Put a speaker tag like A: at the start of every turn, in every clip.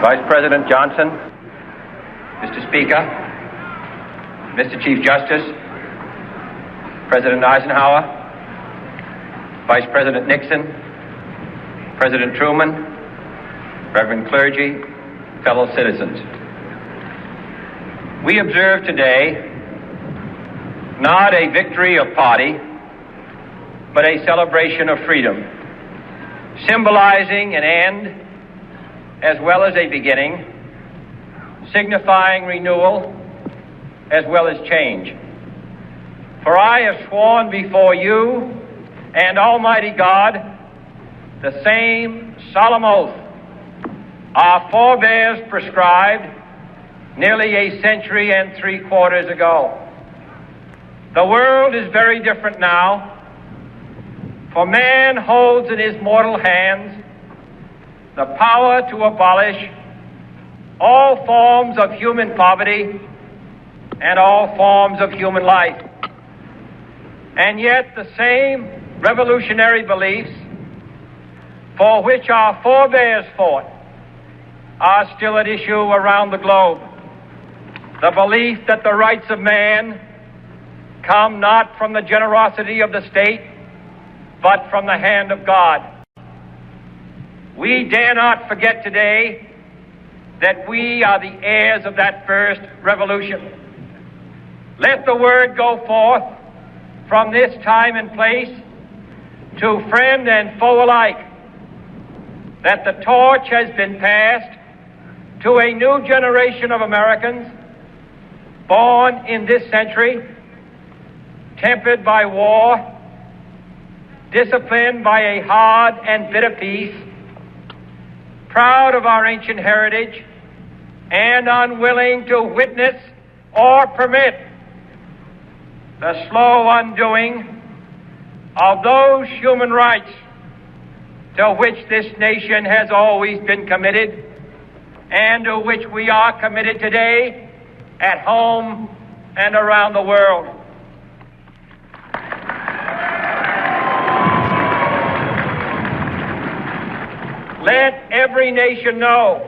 A: Vice President Johnson, Mr. Speaker, Mr. Chief Justice, President Eisenhower, Vice President Nixon, President Truman, Reverend clergy, fellow citizens. We observe today not a victory of party, but a celebration of freedom, symbolizing an end as well as a beginning, signifying renewal as well as change. For I have sworn before you and Almighty God the same solemn oath our forebears prescribed nearly a century and 3/4 ago. The world is very different now, for man holds in his mortal hands the power to abolish all forms of human poverty and all forms of human life. And yet the same revolutionary beliefs for which our forebears fought are still at issue around the globe. The belief that the rights of man come not from the generosity of the state, but from the hand of God. We dare not forget today that we are the heirs of that first revolution. Let the word go forth from this time and place to friend and foe alike that the torch has been passed to a new generation of Americans born in this century, tempered by war, disciplined by a hard and bitter peace, proud of our ancient heritage, and unwilling to witness or permit the slow undoing of those human rights to which this nation has always been committed and to which we are committed today at home and around the world. Let every nation know,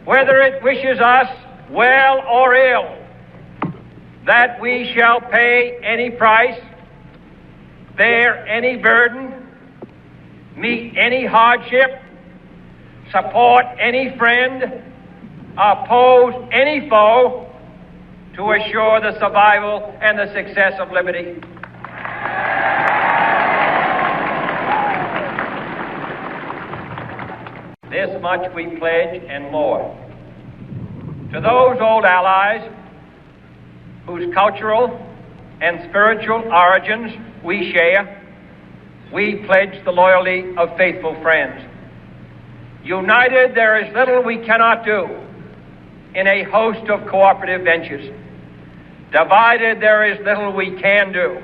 A: whether it wishes us well or ill, that we shall pay any price, bear any burden, meet any hardship, support any friend, oppose any foe to assure the survival and the success of liberty. This much we pledge and more. To those old allies whose cultural and spiritual origins we share, we pledge the loyalty of faithful friends. United, there is little we cannot do in a host of cooperative ventures. Divided, there is little we can do,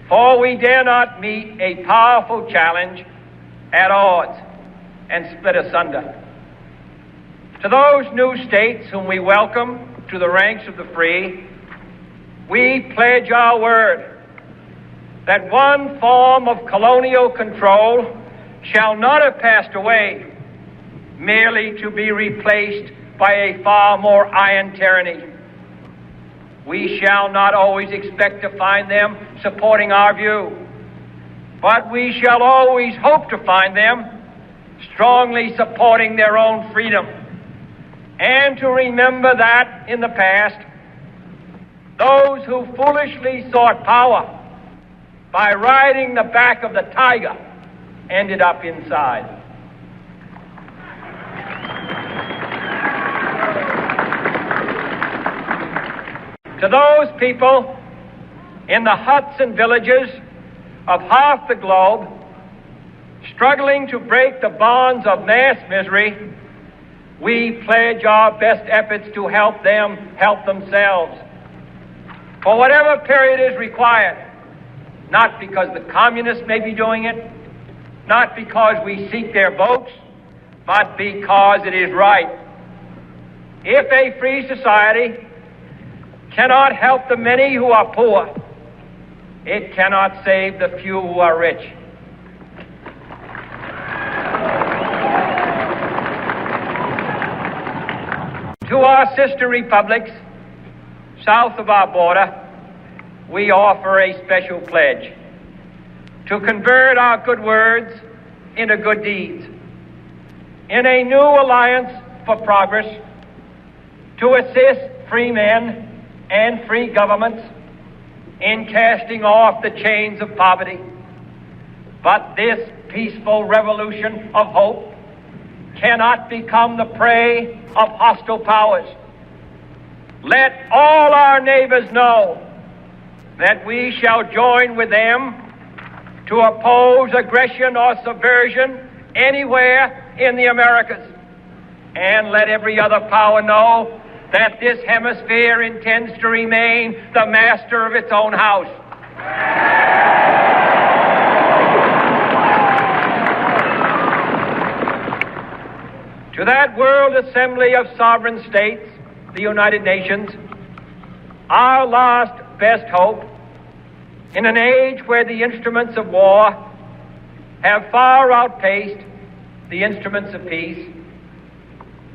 A: for we dare not meet a powerful challenge at odds and split asunder. To those new states whom we welcome to the ranks of the free, we pledge our word that one form of colonial control shall not have passed away, merely to be replaced by a far more iron tyranny. We shall not always expect to find them supporting our view, but we shall always hope to find them strongly supporting their own freedom, and to remember that in the past, those who foolishly sought power by riding the back of the tiger ended up inside. To those people in the huts and villages of half the globe struggling to break the bonds of mass misery, we pledge our best efforts to help them help themselves for whatever period is required, not because the communists may be doing it, not because we seek their votes, but because it is right. If a free society cannot help the many who are poor, it cannot save the few who are rich. our sister republics south of our border, we offer a special pledge to convert our good words into good deeds, in a new alliance for progress, to assist free men and free governments in casting off the chains of poverty. But this peaceful revolution of hope cannot become the prey of hostile powers. Let all our neighbors know that we shall join with them to oppose aggression or subversion anywhere in the Americas. And let every other power know that this hemisphere intends to remain the master of its own house. To that World Assembly of Sovereign States, the United Nations, our last best hope, in an age where the instruments of war have far outpaced the instruments of peace,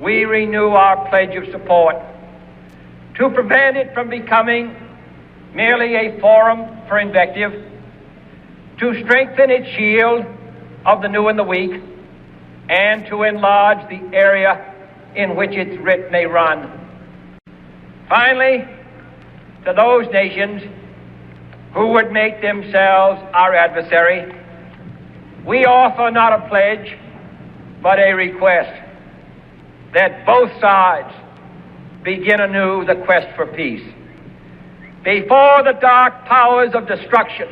A: we renew our pledge of support to prevent it from becoming merely a forum for invective, to strengthen its shield of the new and the weak, and to enlarge the area in which its writ may run. Finally, to those nations who would make themselves our adversary, we offer not a pledge, but a request that both sides begin anew the quest for peace. Before the dark powers of destruction,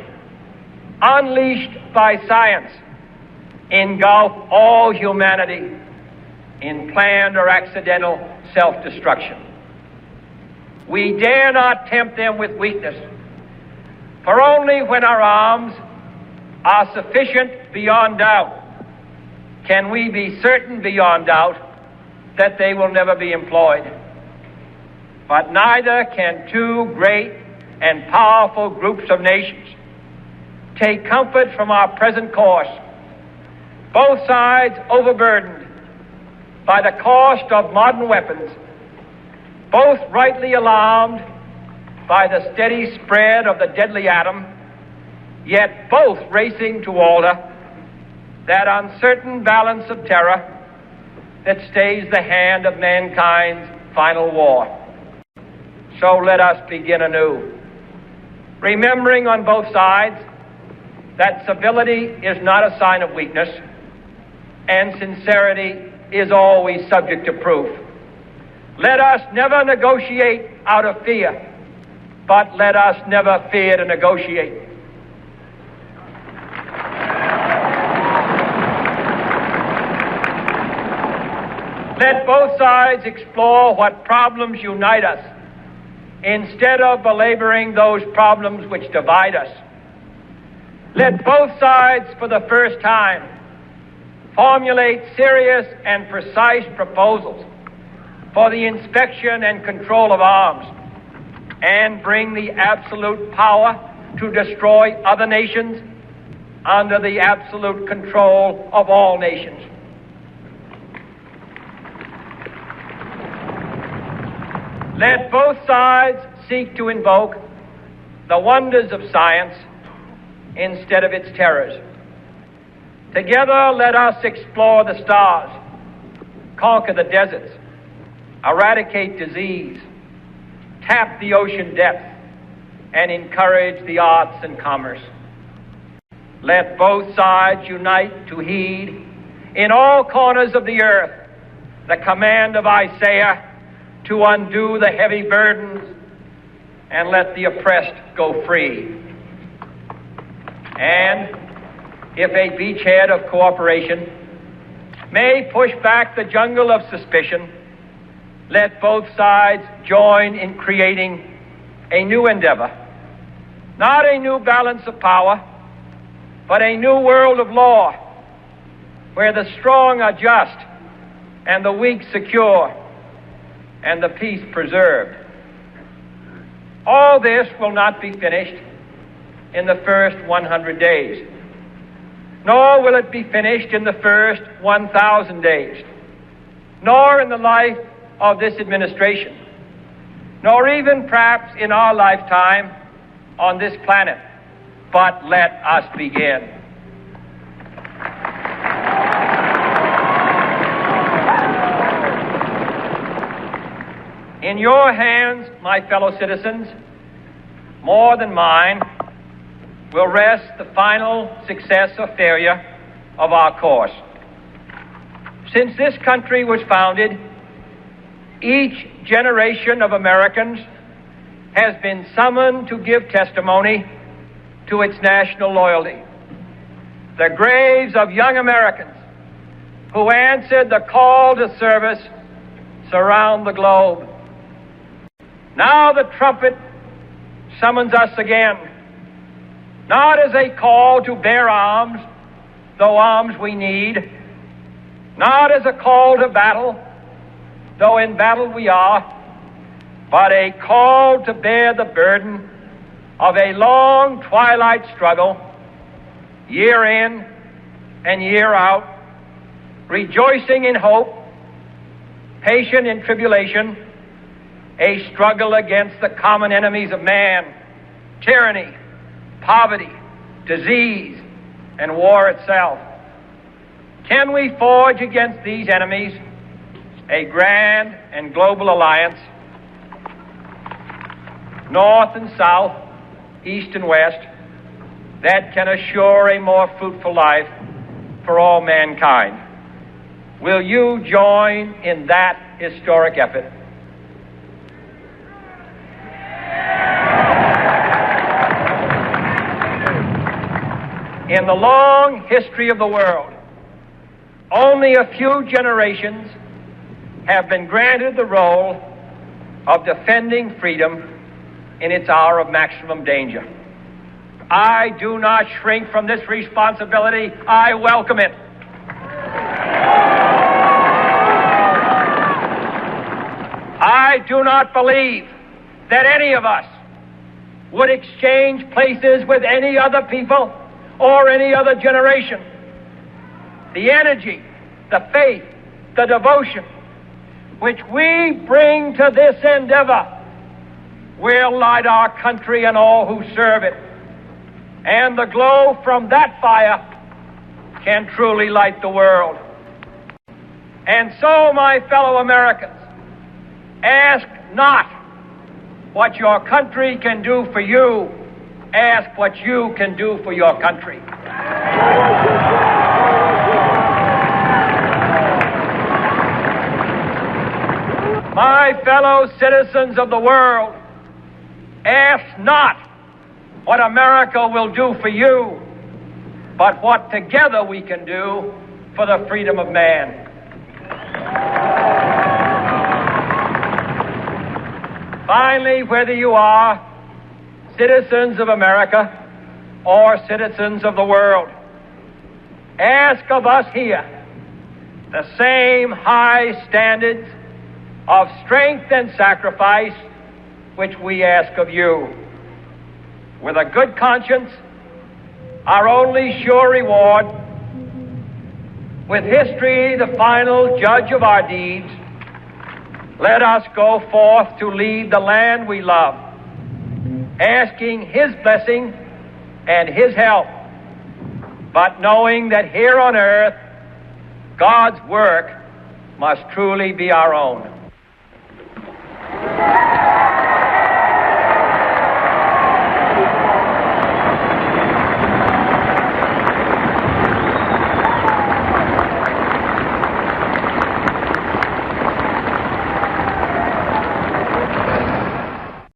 A: unleashed by science, engulf all humanity in planned or accidental self-destruction, we dare not tempt them with weakness, for only when our arms are sufficient beyond doubt can we be certain beyond doubt that they will never be employed. But neither can two great and powerful groups of nations take comfort from our present course, both sides overburdened by the cost of modern weapons, both rightly alarmed by the steady spread of the deadly atom, yet both racing to alter that uncertain balance of terror that stays the hand of mankind's final war. So let us begin anew, remembering on both sides that civility is not a sign of weakness, and sincerity is always subject to proof. Let us never negotiate out of fear, but let us never fear to negotiate. Let both sides explore what problems unite us, instead of belaboring those problems which divide us. Let both sides, for the first time, formulate serious and precise proposals for the inspection and control of arms, and bring the absolute power to destroy other nations under the absolute control of all nations. Let both sides seek to invoke the wonders of science instead of its terrors. Together, let us explore the stars, conquer the deserts, eradicate disease, tap the ocean depth, and encourage the arts and commerce. Let both sides unite to heed in all corners of the earth the command of Isaiah to undo the heavy burdens and let the oppressed go free. And if a beachhead of cooperation may push back the jungle of suspicion, let both sides join in creating a new endeavor, not a new balance of power, but a new world of law, where the strong are just and the weak secure and the peace preserved. All this will not be finished in the first 100 days, nor will it be finished in the first 1,000 days, nor in the life of this administration, nor even perhaps in our lifetime on this planet. But let us begin. In your hands, my fellow citizens, more than mine, will rest the final success or failure of our course. Since this country was founded, each generation of Americans has been summoned to give testimony to its national loyalty. The graves of young Americans who answered the call to service surround the globe. Now the trumpet summons us again, not as a call to bear arms, though arms we need, not as a call to battle, though in battle we are, but a call to bear the burden of a long twilight struggle, year in and year out, rejoicing in hope, patient in tribulation, a struggle against the common enemies of man, tyranny, poverty, disease, and war itself. Can we forge against these enemies a grand and global alliance, north and south, east and west, that can assure a more fruitful life for all mankind? Will you join in that historic effort? In the long history of the world, only a few generations have been granted the role of defending freedom in its hour of maximum danger. I do not shrink from this responsibility. I welcome it. I do not believe that any of us would exchange places with any other people or any other generation. The energy, the faith, the devotion which we bring to this endeavor will light our country and all who serve it. And the glow from that fire can truly light the world. And so, my fellow Americans, ask not what your country can do for you. Ask what you can do for your country. My fellow citizens of the world, ask not what America will do for you, but what together we can do for the freedom of man. Finally, whether you are citizens of America or citizens of the world, ask of us here the same high standards of strength and sacrifice which we ask of you. With a good conscience, our only sure reward, with history the final judge of our deeds, let us go forth to lead the land we love, asking His blessing and His help, but knowing that here on earth, God's work must truly be our own.